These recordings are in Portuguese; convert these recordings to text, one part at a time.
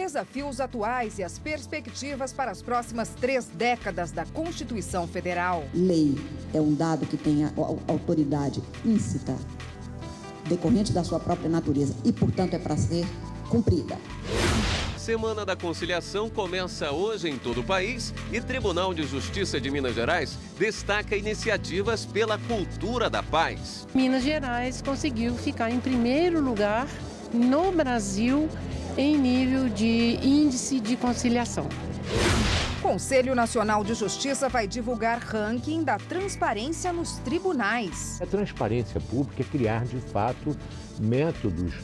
desafios atuais e as perspectivas para as próximas 3 décadas da Constituição Federal. Lei é um dado que tem a autoridade íncita, decorrente da sua própria natureza e, portanto, é para ser cumprida. Semana da Conciliação começa hoje em todo o país e Tribunal de Justiça de Minas Gerais destaca iniciativas pela cultura da paz. Minas Gerais conseguiu ficar em primeiro lugar no Brasil em nível de índice de conciliação. O Conselho Nacional de Justiça vai divulgar ranking da transparência nos tribunais. A transparência pública é criar, de fato, métodos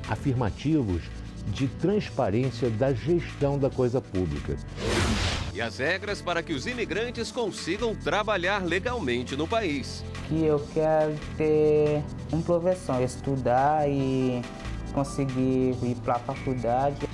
afirmativos de transparência da gestão da coisa pública. E as regras para que os imigrantes consigam trabalhar legalmente no país. Que eu quero ter uma profissão, estudar e conseguir ir para a faculdade.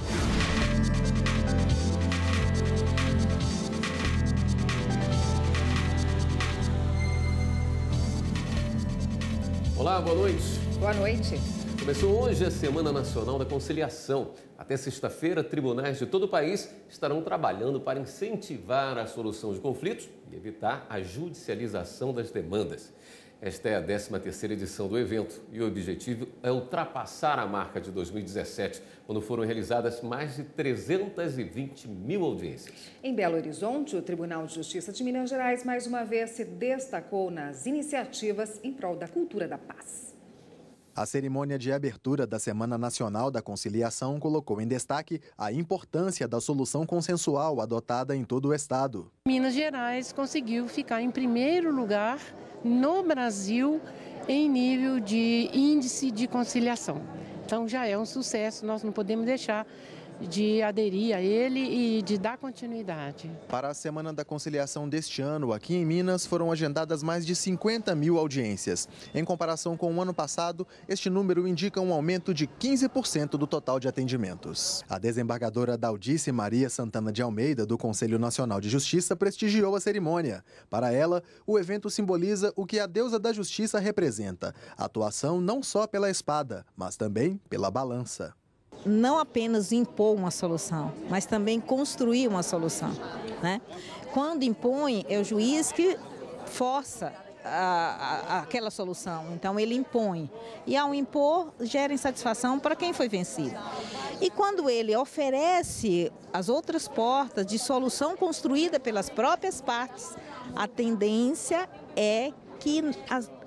Olá, boa noite. Boa noite. Começou hoje a Semana Nacional da Conciliação. Até sexta-feira, tribunais de todo o país estarão trabalhando para incentivar a solução de conflitos e evitar a judicialização das demandas. Esta é a 13ª edição do evento e o objetivo é ultrapassar a marca de 2017, quando foram realizadas mais de 320 mil audiências. Em Belo Horizonte, o Tribunal de Justiça de Minas Gerais mais uma vez se destacou nas iniciativas em prol da cultura da paz. A cerimônia de abertura da Semana Nacional da Conciliação colocou em destaque a importância da solução consensual adotada em todo o estado. Minas Gerais conseguiu ficar em primeiro lugar no Brasil em nível de índice de conciliação. Então já é um sucesso, nós não podemos deixar de aderir a ele e de dar continuidade. Para a Semana da Conciliação deste ano, aqui em Minas, foram agendadas mais de 50 mil audiências. Em comparação com o ano passado, este número indica um aumento de 15% do total de atendimentos. A desembargadora Daldice Maria Santana de Almeida, do Conselho Nacional de Justiça, prestigiou a cerimônia. Para ela, o evento simboliza o que a deusa da justiça representa: atuação não só pela espada, mas também pela balança. Não apenas impor uma solução, mas também construir uma solução, né? Quando impõe, é o juiz que força aquela solução, então ele impõe. E ao impor, gera insatisfação para quem foi vencido. E quando ele oferece as outras portas de solução construída pelas próprias partes, a tendência é que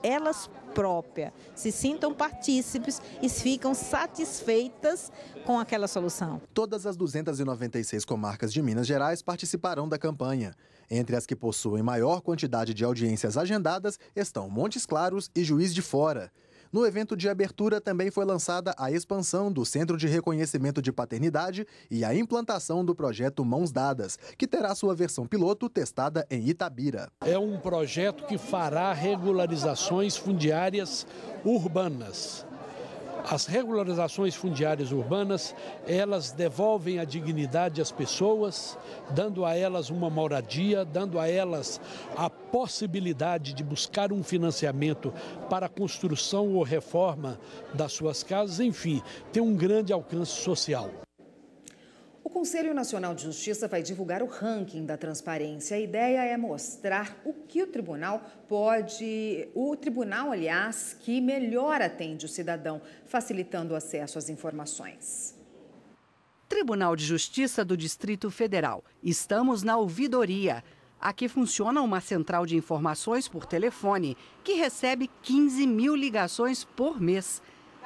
elas próprias se sintam partícipes e ficam satisfeitas com aquela solução. Todas as 296 comarcas de Minas Gerais participarão da campanha. Entre as que possuem maior quantidade de audiências agendadas estão Montes Claros e Juiz de Fora. No evento de abertura também foi lançada a expansão do Centro de Reconhecimento de Paternidade e a implantação do projeto Mãos Dadas, que terá sua versão piloto testada em Itabira. É um projeto que fará regularizações fundiárias urbanas. As regularizações fundiárias urbanas, elas devolvem a dignidade às pessoas, dando a elas uma moradia, dando a elas a possibilidade de buscar um financiamento para a construção ou reforma das suas casas, enfim, tem um grande alcance social. O Conselho Nacional de Justiça vai divulgar o ranking da transparência. A ideia é mostrar o que o tribunal aliás, que melhor atende o cidadão, facilitando o acesso às informações. Tribunal de Justiça do Distrito Federal. Estamos na ouvidoria. Aqui funciona uma central de informações por telefone, que recebe 15 mil ligações por mês.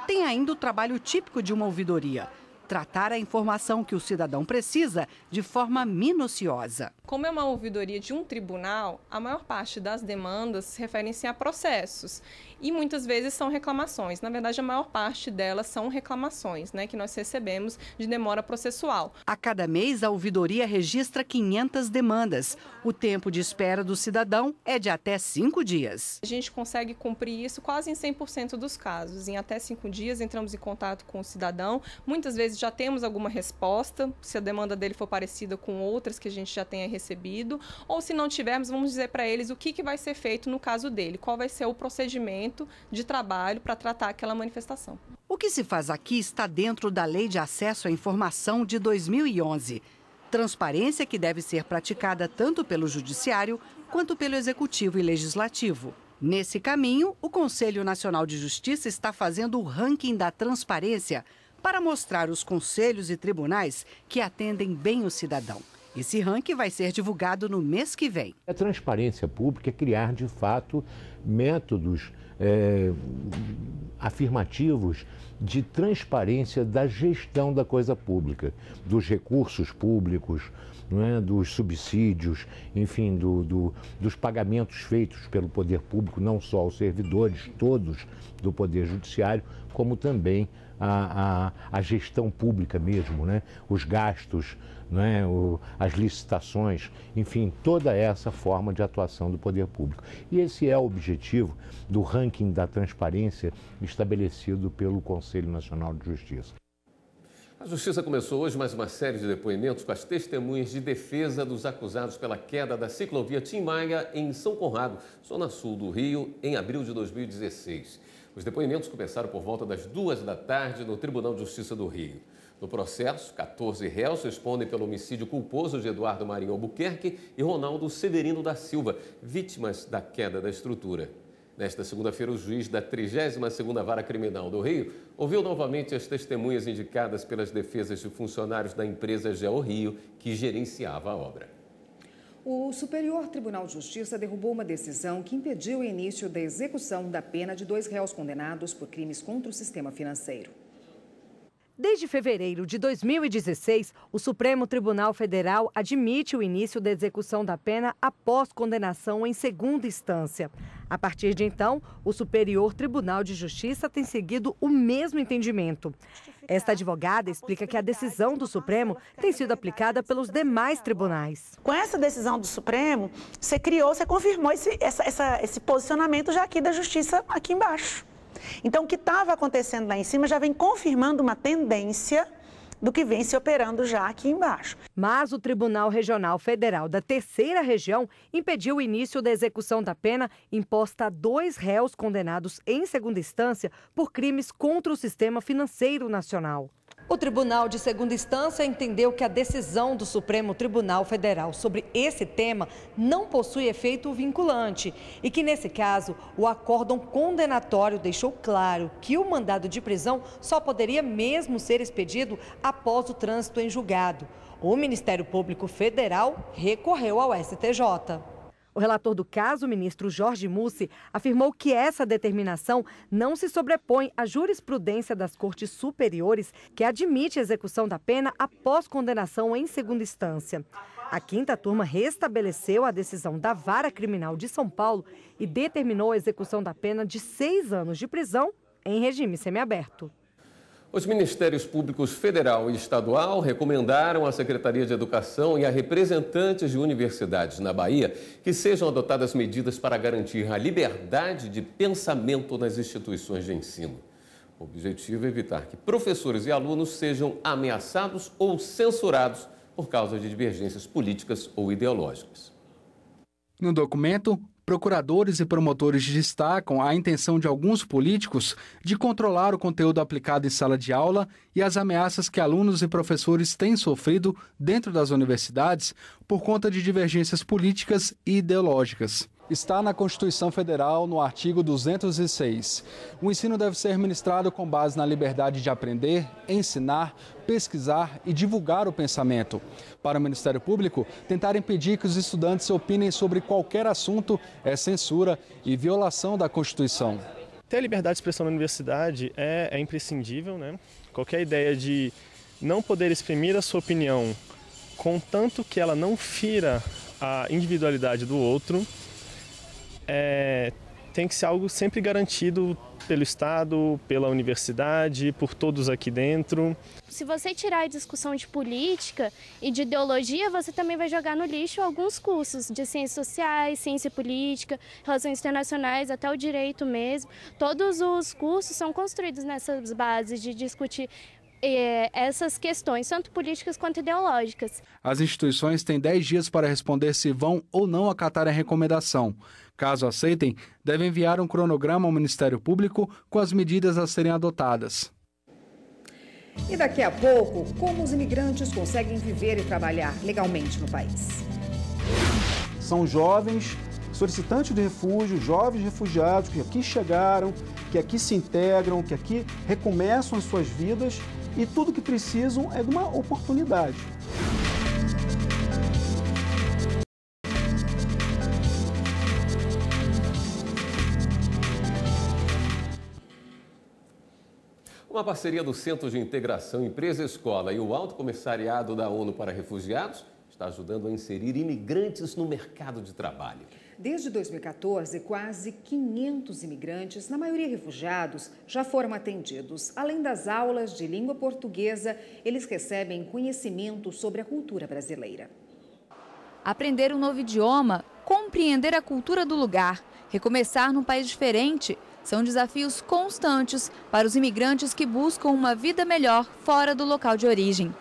Tem ainda o trabalho típico de uma ouvidoria: tratar a informação que o cidadão precisa de forma minuciosa. Como é uma ouvidoria de um tribunal, a maior parte das demandas referem-se a processos e muitas vezes são reclamações. Na verdade, a maior parte delas são reclamações, que nós recebemos de demora processual. A cada mês, a ouvidoria registra 500 demandas. O tempo de espera do cidadão é de até 5 dias. A gente consegue cumprir isso quase em 100% dos casos. Em até 5 dias, entramos em contato com o cidadão. Muitas vezes já temos alguma resposta, se a demanda dele for parecida com outras que a gente já tenha recebido, ou se não tivermos, vamos dizer para eles o que vai ser feito no caso dele, qual vai ser o procedimento de trabalho para tratar aquela manifestação. O que se faz aqui está dentro da Lei de Acesso à Informação de 2011. Transparência que deve ser praticada tanto pelo Judiciário quanto pelo Executivo e Legislativo. Nesse caminho, o Conselho Nacional de Justiça está fazendo o ranking da transparência para mostrar os conselhos e tribunais que atendem bem o cidadão. Esse ranking vai ser divulgado no mês que vem. A transparência pública é criar, de fato, métodos afirmativos de transparência da gestão da coisa pública, dos recursos públicos, não é? Dos subsídios, enfim, dos pagamentos feitos pelo poder público, não só aos servidores, todos do Poder Judiciário, como também a gestão pública mesmo, né? Os gastos, né? As licitações, enfim, toda essa forma de atuação do poder público. E esse é o objetivo do ranking da transparência estabelecido pelo Conselho Nacional de Justiça. A Justiça começou hoje mais uma série de depoimentos com as testemunhas de defesa dos acusados pela queda da ciclovia Tim Maia em São Conrado, zona sul do Rio, em abril de 2016. Os depoimentos começaram por volta das 2 da tarde no Tribunal de Justiça do Rio. No processo, 14 réus respondem pelo homicídio culposo de Eduardo Marinho Albuquerque e Ronaldo Severino da Silva, vítimas da queda da estrutura. Nesta segunda-feira, o juiz da 32ª Vara Criminal do Rio ouviu novamente as testemunhas indicadas pelas defesas de funcionários da empresa GeoRio, que gerenciava a obra. O Superior Tribunal de Justiça derrubou uma decisão que impediu o início da execução da pena de 2 réus condenados por crimes contra o sistema financeiro. Desde fevereiro de 2016, o Supremo Tribunal Federal admite o início da execução da pena após condenação em segunda instância. A partir de então, o Superior Tribunal de Justiça tem seguido o mesmo entendimento. Esta advogada explica que a decisão do Supremo tem sido aplicada pelos demais tribunais. Com essa decisão do Supremo, você confirmou esse posicionamento já aqui da Justiça aqui embaixo. Então, o que estava acontecendo lá em cima já vem confirmando uma tendência do que vem se operando já aqui embaixo. Mas o Tribunal Regional Federal da Terceira Região impediu o início da execução da pena imposta a 2 réus condenados em segunda instância por crimes contra o sistema financeiro nacional. O Tribunal de Segunda Instância entendeu que a decisão do Supremo Tribunal Federal sobre esse tema não possui efeito vinculante e que, nesse caso, o acórdão condenatório deixou claro que o mandado de prisão só poderia mesmo ser expedido após o trânsito em julgado. O Ministério Público Federal recorreu ao STJ. O relator do caso, o ministro Jorge Mussi, afirmou que essa determinação não se sobrepõe à jurisprudência das Cortes Superiores, que admite a execução da pena após condenação em segunda instância. A 5ª turma restabeleceu a decisão da Vara Criminal de São Paulo e determinou a execução da pena de 6 anos de prisão em regime semiaberto. Os Ministérios Públicos Federal e Estadual recomendaram à Secretaria de Educação e a representantes de universidades na Bahia que sejam adotadas medidas para garantir a liberdade de pensamento nas instituições de ensino. O objetivo é evitar que professores e alunos sejam ameaçados ou censurados por causa de divergências políticas ou ideológicas. No documento, procuradores e promotores destacam a intenção de alguns políticos de controlar o conteúdo aplicado em sala de aula e as ameaças que alunos e professores têm sofrido dentro das universidades por conta de divergências políticas e ideológicas. Está na Constituição Federal, no artigo 206. O ensino deve ser ministrado com base na liberdade de aprender, ensinar, pesquisar e divulgar o pensamento. Para o Ministério Público, tentar impedir que os estudantes opinem sobre qualquer assunto é censura e violação da Constituição. Ter a liberdade de expressão na universidade é imprescindível, né? Qualquer ideia de não poder exprimir a sua opinião, contanto que ela não fira a individualidade do outro, tem que ser algo sempre garantido pelo Estado, pela universidade, por todos aqui dentro. Se você tirar a discussão de política e de ideologia, você também vai jogar no lixo alguns cursos de ciências sociais, ciência política, relações internacionais, até o direito mesmo. Todos os cursos são construídos nessas bases de discutir essas questões, tanto políticas quanto ideológicas. As instituições têm 10 dias para responder se vão ou não acatar a recomendação. Caso aceitem, devem enviar um cronograma ao Ministério Público com as medidas a serem adotadas. E daqui a pouco, como os imigrantes conseguem viver e trabalhar legalmente no país. São jovens solicitantes de refúgio, jovens refugiados que aqui chegaram, que aqui se integram, que aqui recomeçam as suas vidas e tudo que precisam é de uma oportunidade. Uma parceria do Centro de Integração Empresa-Escola e o Alto Comissariado da ONU para Refugiados está ajudando a inserir imigrantes no mercado de trabalho. Desde 2014, quase 500 imigrantes, na maioria refugiados, já foram atendidos. Além das aulas de língua portuguesa, eles recebem conhecimento sobre a cultura brasileira. Aprender um novo idioma, compreender a cultura do lugar, recomeçar num país diferente, são desafios constantes para os imigrantes que buscam uma vida melhor fora do local de origem.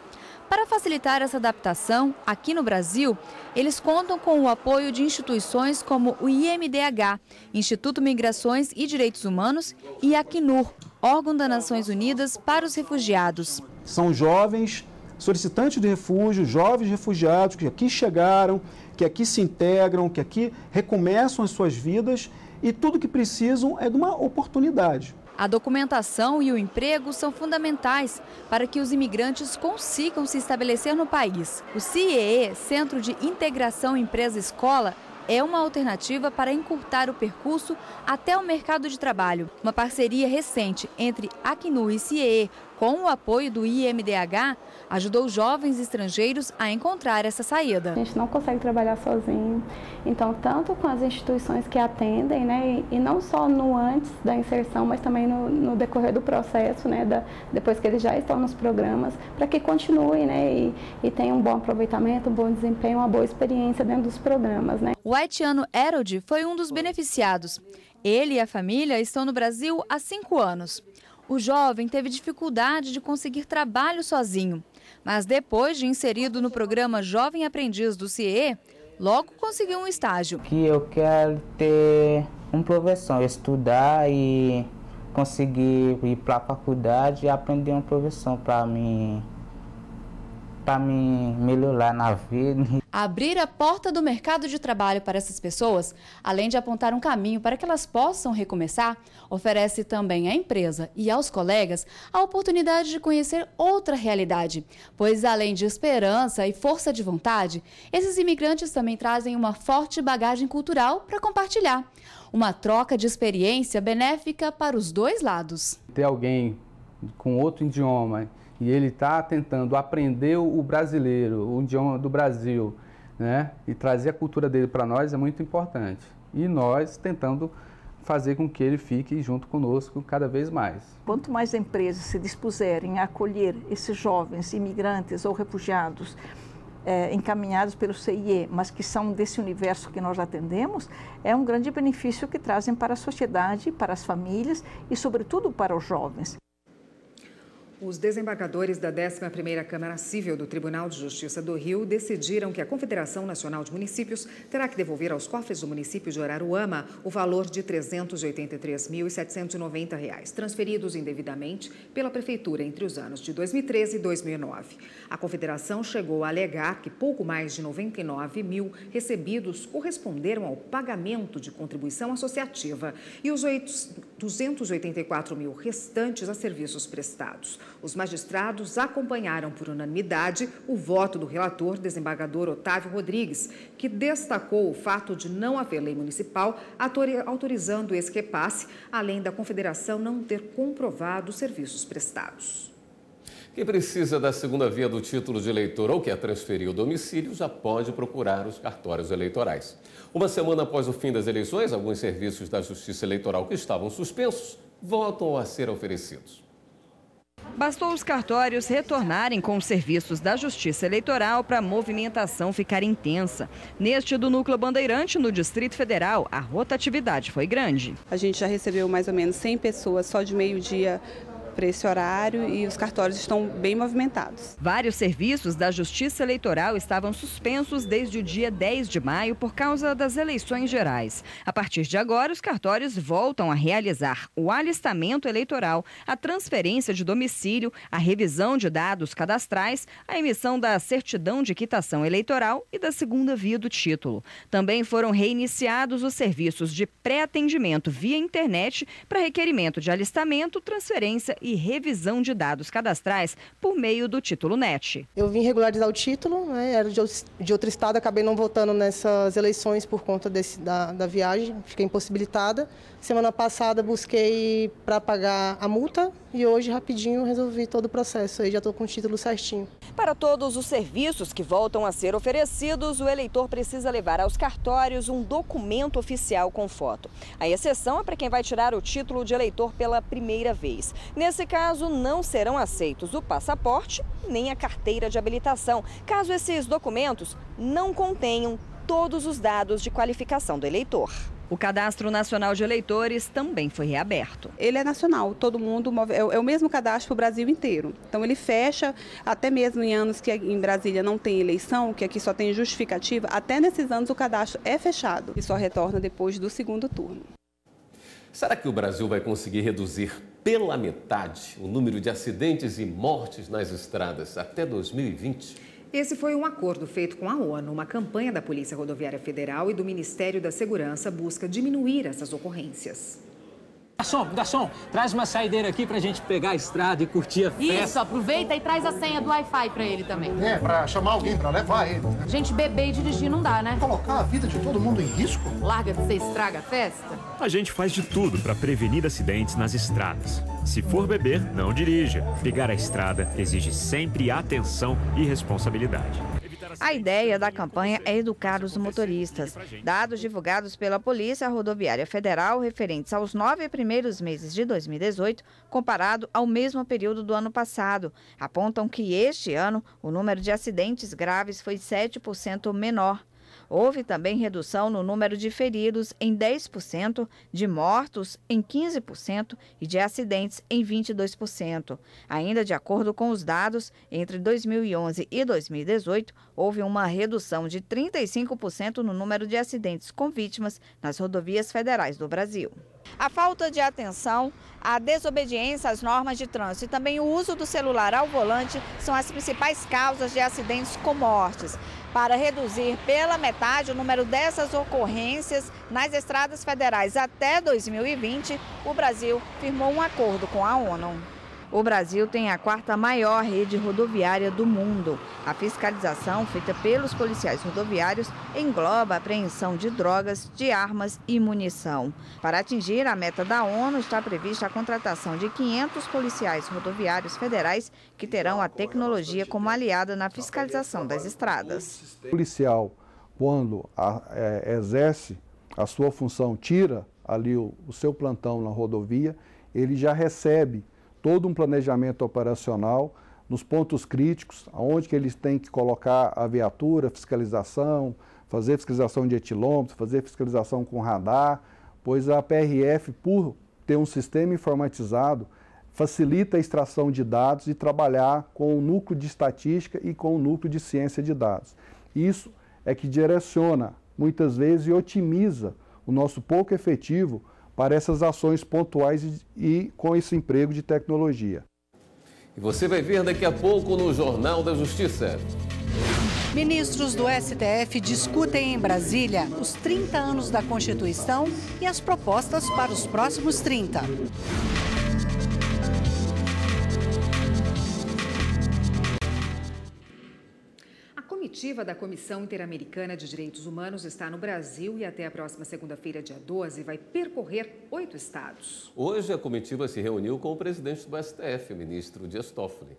Para facilitar essa adaptação, aqui no Brasil, eles contam com o apoio de instituições como o IMDH, Instituto Migrações e Direitos Humanos, e a Acnur, órgão das Nações Unidas para os Refugiados. São jovens solicitantes de refúgio, jovens refugiados que aqui chegaram, que aqui se integram, que aqui recomeçam as suas vidas e tudo que precisam é de uma oportunidade. A documentação e o emprego são fundamentais para que os imigrantes consigam se estabelecer no país. O CIEE, Centro de Integração Empresa-Escola, é uma alternativa para encurtar o percurso até o mercado de trabalho. Uma parceria recente entre Acnur e CIEE, com o apoio do IMDH, ajudou jovens estrangeiros a encontrar essa saída. A gente não consegue trabalhar sozinho, então tanto com as instituições que atendem, né, e não só no antes da inserção, mas também no decorrer do processo, né, depois que eles já estão nos programas, para que continuem, né, e tenham um bom aproveitamento, um bom desempenho, uma boa experiência dentro dos programas, né. O haitiano Harold foi um dos beneficiados. Ele e a família estão no Brasil há 5 anos. O jovem teve dificuldade de conseguir trabalho sozinho, mas depois de inserido no programa Jovem Aprendiz do CIEE, logo conseguiu um estágio. Que eu quero ter uma profissão, estudar e conseguir ir para a faculdade e aprender uma profissão para mim melhorar na vida. Abrir a porta do mercado de trabalho para essas pessoas, além de apontar um caminho para que elas possam recomeçar, oferece também à empresa e aos colegas a oportunidade de conhecer outra realidade, pois além de esperança e força de vontade, esses imigrantes também trazem uma forte bagagem cultural para compartilhar. Uma troca de experiência benéfica para os dois lados. Ter alguém com outro idioma e ele está tentando aprender o brasileiro, o idioma do Brasil, né? E trazer a cultura dele para nós é muito importante. E nós tentando fazer com que ele fique junto conosco cada vez mais. Quanto mais empresas se dispuserem a acolher esses jovens imigrantes ou refugiados encaminhados pelo CIE, mas que são desse universo que nós atendemos, é um grande benefício que trazem para a sociedade, para as famílias e, sobretudo, para os jovens. Os desembargadores da 11ª Câmara Civil do Tribunal de Justiça do Rio decidiram que a Confederação Nacional de Municípios terá que devolver aos cofres do município de Araruama o valor de R$ 383.790, transferidos indevidamente pela Prefeitura entre os anos de 2013 e 2009. A Confederação chegou a alegar que pouco mais de 99 mil recebidos corresponderam ao pagamento de contribuição associativa e os 284 mil restantes a serviços prestados. Os magistrados acompanharam por unanimidade o voto do relator, desembargador Otávio Rodrigues, que destacou o fato de não haver lei municipal autorizando esse repasse, além da Confederação não ter comprovado os serviços prestados. Quem precisa da segunda via do título de eleitor ou quer transferir o domicílio já pode procurar os cartórios eleitorais. Uma semana após o fim das eleições, alguns serviços da Justiça Eleitoral que estavam suspensos voltam a ser oferecidos. Bastou os cartórios retornarem com os serviços da Justiça Eleitoral para a movimentação ficar intensa. Neste do Núcleo Bandeirante, no Distrito Federal, a rotatividade foi grande. A gente já recebeu mais ou menos 100 pessoas só de meio-dia para esse horário e os cartórios estão bem movimentados. Vários serviços da Justiça Eleitoral estavam suspensos desde o dia 10 de maio por causa das eleições gerais. A partir de agora, os cartórios voltam a realizar o alistamento eleitoral, a transferência de domicílio, a revisão de dados cadastrais, a emissão da certidão de quitação eleitoral e da segunda via do título. Também foram reiniciados os serviços de pré-atendimento via internet para requerimento de alistamento, transferência e revisão de dados cadastrais por meio do Título Net. Eu vim regularizar o título, né? Era de outro estado, acabei não votando nessas eleições por conta da viagem, fiquei impossibilitada. Semana passada busquei para pagar a multa e hoje rapidinho resolvi todo o processo, aí já estou com o título certinho. Para todos os serviços que voltam a ser oferecidos, o eleitor precisa levar aos cartórios um documento oficial com foto. A exceção é para quem vai tirar o título de eleitor pela primeira vez. Nesse caso, não serão aceitos o passaporte nem a carteira de habilitação, caso esses documentos não contenham todos os dados de qualificação do eleitor. O Cadastro Nacional de Eleitores também foi reaberto. Ele é nacional, todo mundo é o mesmo cadastro para o Brasil inteiro. Então ele fecha, até mesmo em anos que em Brasília não tem eleição, que aqui só tem justificativa, até nesses anos o cadastro é fechado e só retorna depois do segundo turno. Será que o Brasil vai conseguir reduzir pela metade o número de acidentes e mortes nas estradas até 2020? Esse foi um acordo feito com a ONU. Uma campanha da Polícia Rodoviária Federal e do Ministério da Segurança busca diminuir essas ocorrências. Garçom, traz uma saideira aqui pra gente pegar a estrada e curtir a festa. Isso, aproveita e traz a senha do Wi-Fi pra ele também. Pra chamar alguém pra levar ele. Gente, beber e dirigir não dá, né? Colocar a vida de todo mundo em risco? Larga que você estraga a festa. A gente faz de tudo pra prevenir acidentes nas estradas. Se for beber, não dirija. Pegar a estrada exige sempre atenção e responsabilidade. A ideia da campanha é educar os motoristas. Dados divulgados pela Polícia Rodoviária Federal referentes aos 9 primeiros meses de 2018, comparado ao mesmo período do ano passado, apontam que este ano o número de acidentes graves foi 7% menor. Houve também redução no número de feridos em 10%, de mortos em 15% e de acidentes em 22%. Ainda de acordo com os dados, entre 2011 e 2018, houve uma redução de 35% no número de acidentes com vítimas nas rodovias federais do Brasil. A falta de atenção, a desobediência às normas de trânsito e também o uso do celular ao volante são as principais causas de acidentes com mortes. Para reduzir pela metade o número dessas ocorrências nas estradas federais até 2020, o Brasil firmou um acordo com a ONU. O Brasil tem a 4ª maior rede rodoviária do mundo. A fiscalização feita pelos policiais rodoviários engloba a apreensão de drogas, de armas e munição. Para atingir a meta da ONU, está prevista a contratação de 500 policiais rodoviários federais que terão a tecnologia como aliada na fiscalização das estradas. O policial, quando exerce a sua função, tira ali o seu plantão na rodovia, ele já recebe todo um planejamento operacional nos pontos críticos, onde que eles têm que colocar a viatura, fiscalização, fazer fiscalização de etilômetro, fazer fiscalização com radar, pois a PRF, por ter um sistema informatizado, facilita a extração de dados e trabalhar com o núcleo de estatística e com o núcleo de ciência de dados. Isso é que direciona, muitas vezes, e otimiza o nosso pouco efetivo para essas ações pontuais e com esse emprego de tecnologia. E você vai ver daqui a pouco no Jornal da Justiça. Ministros do STF discutem em Brasília os 30 anos da Constituição e as propostas para os próximos 30. A comitiva da Comissão Interamericana de Direitos Humanos está no Brasil e até a próxima segunda-feira, dia 12, vai percorrer 8 estados. Hoje a comitiva se reuniu com o presidente do STF, o ministro Dias Toffoli.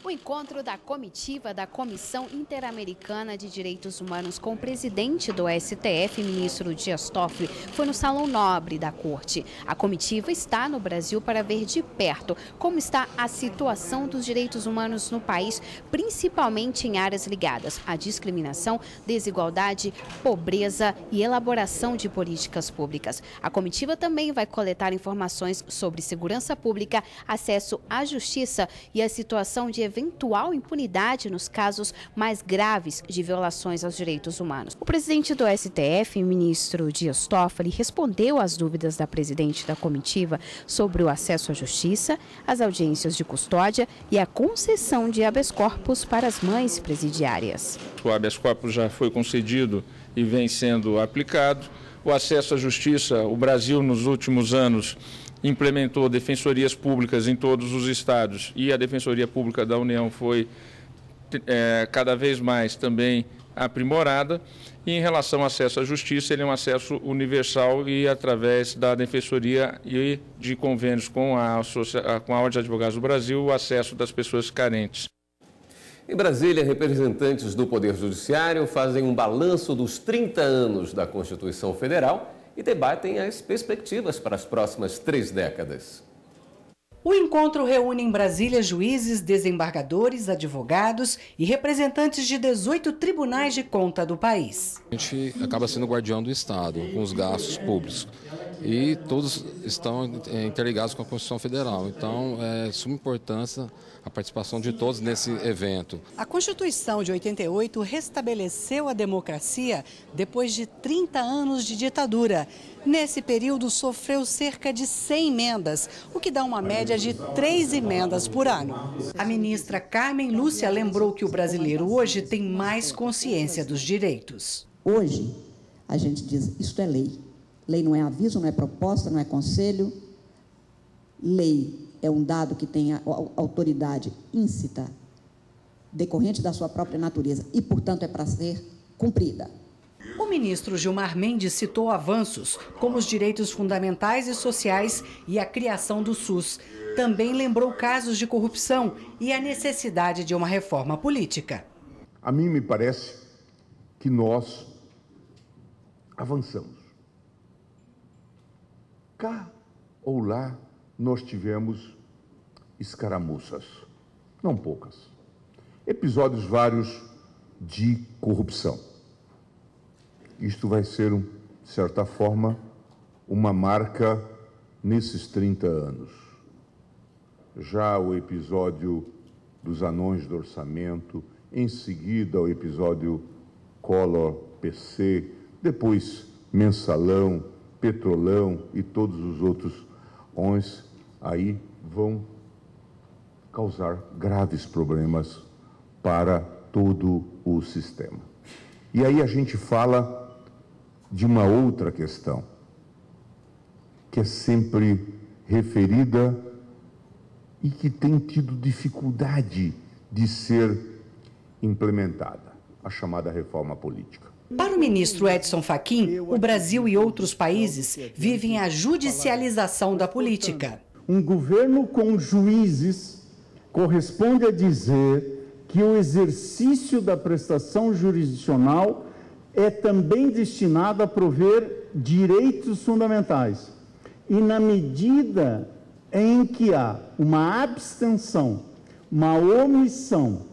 O encontro da comitiva da Comissão Interamericana de Direitos Humanos com o presidente do STF, ministro Dias Toffoli, foi no Salão Nobre da Corte. A comitiva está no Brasil para ver de perto como está a situação dos direitos humanos no país, principalmente em áreas ligadas à discriminação, desigualdade, pobreza e elaboração de políticas públicas. A comitiva também vai coletar informações sobre segurança pública, acesso à justiça e a situação de eventual impunidade nos casos mais graves de violações aos direitos humanos. O presidente do STF, ministro Dias Toffoli, respondeu às dúvidas da presidente da comitiva sobre o acesso à justiça, as audiências de custódia e a concessão de habeas corpus para as mães presidiárias. O habeas corpus já foi concedido e vem sendo aplicado. O acesso à justiça, o Brasil nos últimos anos implementou defensorias públicas em todos os estados e a Defensoria Pública da União foi cada vez mais também aprimorada. E em relação ao acesso à justiça, ele é um acesso universal e através da Defensoria e de convênios com a Ordem de Advogados do Brasil, o acesso das pessoas carentes. Em Brasília, representantes do Poder Judiciário fazem um balanço dos 30 anos da Constituição Federal e debatem as perspectivas para as próximas 3 décadas. O encontro reúne em Brasília juízes, desembargadores, advogados e representantes de 18 tribunais de conta do país. A gente acaba sendo guardião do Estado com os gastos públicos e todos estão interligados com a Constituição Federal. Então, é de suma importância a participação de todos nesse evento. A Constituição de 88 restabeleceu a democracia depois de 30 anos de ditadura. Nesse período, sofreu cerca de 100 emendas, o que dá uma média de 3 emendas por ano. A ministra Carmen Lúcia lembrou que o brasileiro hoje tem mais consciência dos direitos. Hoje, a gente diz, isto é lei. Lei não é aviso, não é proposta, não é conselho. Lei é um dado que tem a autoridade íncita, decorrente da sua própria natureza e, portanto, é para ser cumprida. O ministro Gilmar Mendes citou avanços, como os direitos fundamentais e sociais e a criação do SUS. Também lembrou casos de corrupção e a necessidade de uma reforma política. A mim me parece que nós avançamos. Cá ou lá nós tivemos escaramuças, não poucas, episódios vários de corrupção. Isto vai ser, de certa forma, uma marca nesses 30 anos. Já o episódio dos anões do orçamento, em seguida o episódio Collor-PC, depois Mensalão, Petrolão e todos os outros ONs, aí vão causar graves problemas para todo o sistema. E aí a gente fala de uma outra questão, que é sempre referida e que tem tido dificuldade de ser implementada, a chamada reforma política. Para o ministro Edson Fachin, o Brasil e outros países vivem a judicialização da política. Um governo com juízes corresponde a dizer que o exercício da prestação jurisdicional é também destinado a prover direitos fundamentais. E na medida em que há uma abstenção, uma omissão,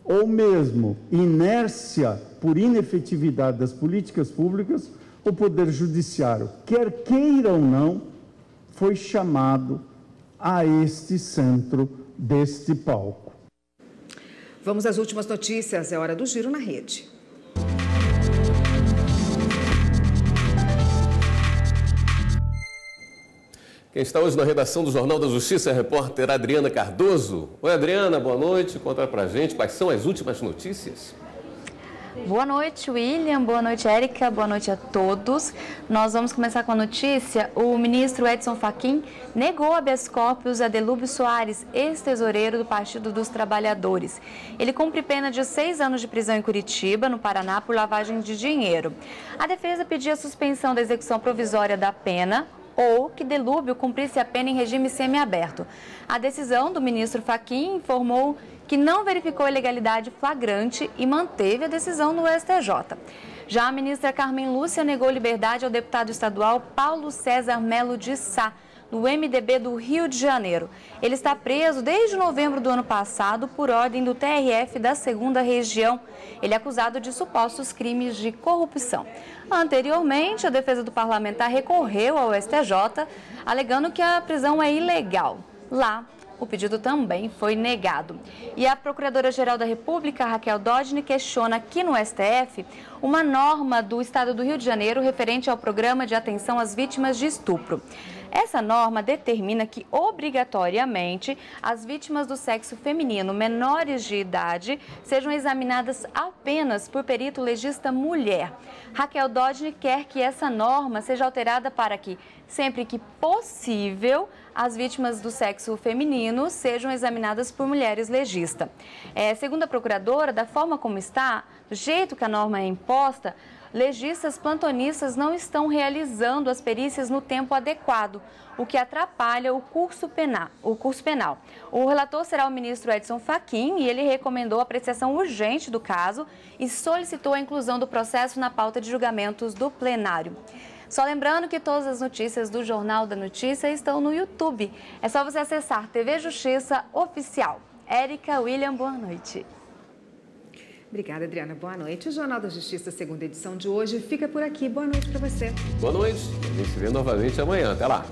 ou mesmo inércia por inefetividade das políticas públicas, o Poder Judiciário, quer queira ou não, foi chamado a este centro deste palco. Vamos às últimas notícias, é hora do Giro na Rede. Quem está hoje na redação do Jornal da Justiça é a repórter Adriana Cardoso. Oi, Adriana, boa noite. Conta pra gente quais são as últimas notícias. Boa noite, William. Boa noite, Érica. Boa noite a todos. Nós vamos começar com a notícia. O ministro Edson Fachin negou habeas corpus a Delúbio Soares, ex-tesoureiro do Partido dos Trabalhadores. Ele cumpre pena de 6 anos de prisão em Curitiba, no Paraná, por lavagem de dinheiro. A defesa pedia a suspensão da execução provisória da pena, ou que Delúbio cumprisse a pena em regime semiaberto. A decisão do ministro Fachin informou que não verificou ilegalidade flagrante e manteve a decisão no STJ. Já a ministra Carmen Lúcia negou liberdade ao deputado estadual Paulo César Melo de Sá, do MDB do Rio de Janeiro. Ele está preso desde novembro do ano passado por ordem do TRF da 2ª Região. Ele é acusado de supostos crimes de corrupção. Anteriormente, a defesa do parlamentar recorreu ao STJ, alegando que a prisão é ilegal. Lá, o pedido também foi negado. E a Procuradora-Geral da República, Raquel Dodge, questiona aqui no STF uma norma do Estado do Rio de Janeiro referente ao Programa de Atenção às Vítimas de Estupro. Essa norma determina que, obrigatoriamente, as vítimas do sexo feminino menores de idade sejam examinadas apenas por perito legista mulher. Raquel Dodge quer que essa norma seja alterada para que, sempre que possível, as vítimas do sexo feminino sejam examinadas por mulheres legistas. Segundo a procuradora, da forma como está, do jeito que a norma é imposta, legistas plantonistas não estão realizando as perícias no tempo adequado, o que atrapalha o curso penal. O relator será o ministro Edson Fachin e ele recomendou a apreciação urgente do caso e solicitou a inclusão do processo na pauta de julgamentos do plenário. Só lembrando que todas as notícias do Jornal da Notícia estão no YouTube. É só você acessar TV Justiça Oficial. Érica, William, boa noite. Obrigada, Adriana. Boa noite. O Jornal da Justiça, 2ª edição de hoje, fica por aqui. Boa noite para você. Boa noite. A gente se vê novamente amanhã. Até lá.